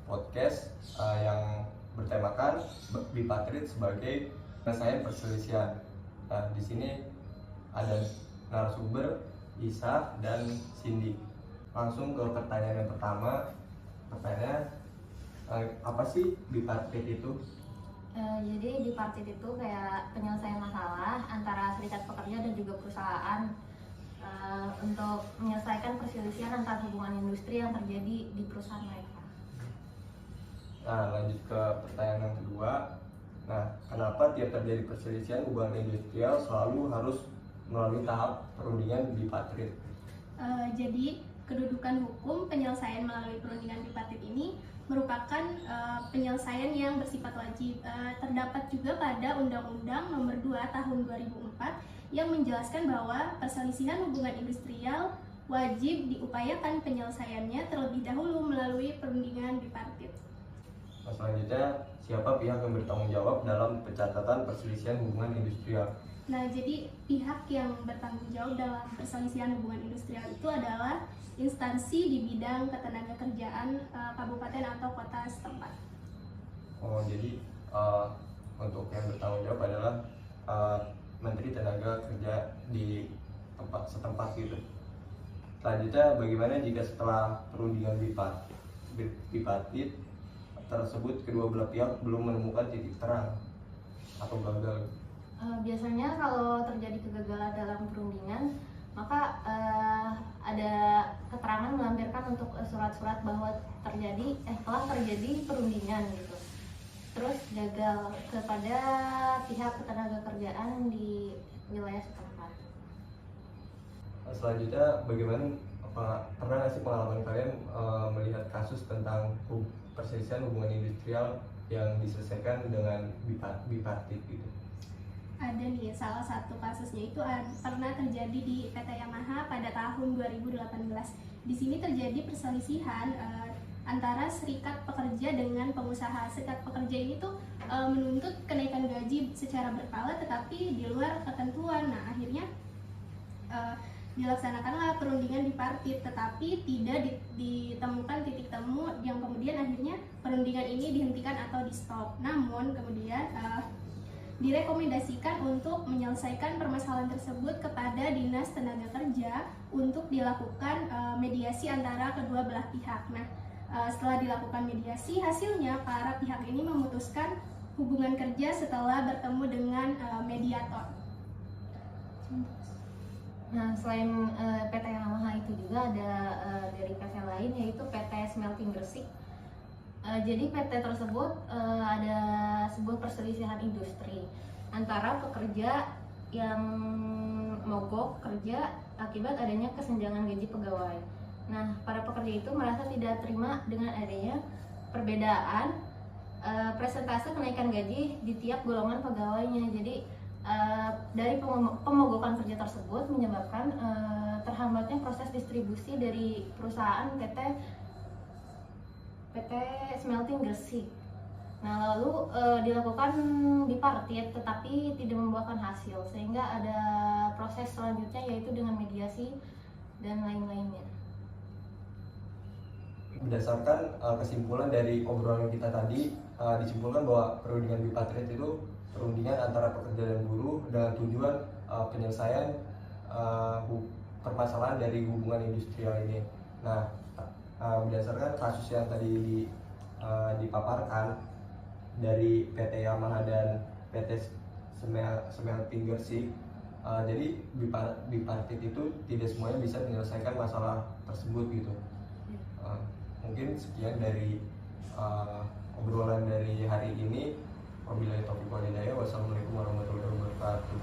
podcast yang bertemakan bipartit sebagai penyelesaian perselisihan. Nah, di sini ada narasumber Isa dan Cindy. Langsung ke pertanyaan yang pertama. Pertanyaan, apa sih bipartit itu? Jadi bipartit itu kayak penyelesaian masalah antara serikat pekerja dan juga perusahaan untuk menyelesaikan perselisihan antar hubungan industri yang terjadi di perusahaan mereka. Nah, lanjut ke pertanyaan yang kedua. Nah, kenapa tiap terjadi perselisihan hubungan industrial selalu harus melalui tahap perundingan bipartit? Jadi kedudukan hukum penyelesaian melalui perundingan bipartit ini merupakan penyelesaian yang bersifat wajib. Terdapat juga pada Undang-Undang Nomor 2 Tahun 2004 yang menjelaskan bahwa perselisihan hubungan industrial wajib diupayakan penyelesaiannya terlebih dahulu melalui perundingan bipartit. Nah, selanjutnya, siapa pihak yang bertanggung jawab dalam pencatatan perselisihan hubungan industrial? Nah, jadi pihak yang bertanggung jawab dalam perselisihan hubungan industrial itu adalah instansi di bidang ketenagakerjaan kabupaten atau kota setempat. Oh, jadi untuk yang bertanggung jawab adalah Menteri Tenaga Kerja di tempat setempat gitu. Selanjutnya, bagaimana jika setelah perundingan bipartit tersebut kedua belah pihak belum menemukan titik terang atau gagal? Biasanya kalau terjadi kegagalan dalam perundingan, maka ada keterangan melampirkan untuk surat-surat bahwa telah terjadi perundingan gitu. Terus gagal kepada pihak ketenagakerjaan di wilayah setempat. Selanjutnya, bagaimana pernah nggak sih pengalaman kalian melihat kasus tentang perselisihan hubungan industrial yang diselesaikan dengan bipartit gitu? Ada nih, salah satu kasusnya itu pernah terjadi di PT Yamaha pada tahun 2018. Di sini terjadi perselisihan antara serikat pekerja dengan pengusaha. Serikat pekerja ini tuh menuntut kenaikan gaji secara berkala tetapi di luar ketentuan. Nah, akhirnya dilaksanakanlah perundingan bipartit, tetapi tidak ditemukan titik temu yang kemudian akhirnya perundingan ini dihentikan atau di stop. Namun kemudian direkomendasikan untuk menyelesaikan permasalahan tersebut kepada Dinas Tenaga Kerja untuk dilakukan mediasi antara kedua belah pihak. Nah, setelah dilakukan mediasi, hasilnya para pihak ini memutuskan hubungan kerja setelah bertemu dengan mediator. Nah, selain PT Yamaha itu juga ada dari PT lain, yaitu PT Smelting Gresik. Jadi PT tersebut ada sebuah perselisihan industri antara pekerja yang mogok kerja akibat adanya kesenjangan gaji pegawai. Nah, para pekerja itu merasa tidak terima dengan adanya perbedaan persentase kenaikan gaji di tiap golongan pegawainya. Jadi dari pemogokan kerja tersebut menyebabkan terhambatnya proses distribusi dari perusahaan PT Smelting Gresik. Nah, lalu dilakukan bipartit tetapi tidak membuahkan hasil, sehingga ada proses selanjutnya yaitu dengan mediasi dan lain-lainnya. Berdasarkan kesimpulan dari obrolan kita tadi, disimpulkan bahwa perundingan bipartit itu perundingan antara pekerja dan buruh dengan tujuan penyelesaian permasalahan dari hubungan industrial ini. Nah, berdasarkan kasus yang tadi dipaparkan dari PT Yamaha dan PT Smelting Gresik, jadi bipartit itu tidak semuanya bisa menyelesaikan masalah tersebut gitu. Mungkin sekian dari obrolan dari hari ini. Wabillahi taufiq wal hidayah. Wassalamualaikum warahmatullahi wabarakatuh.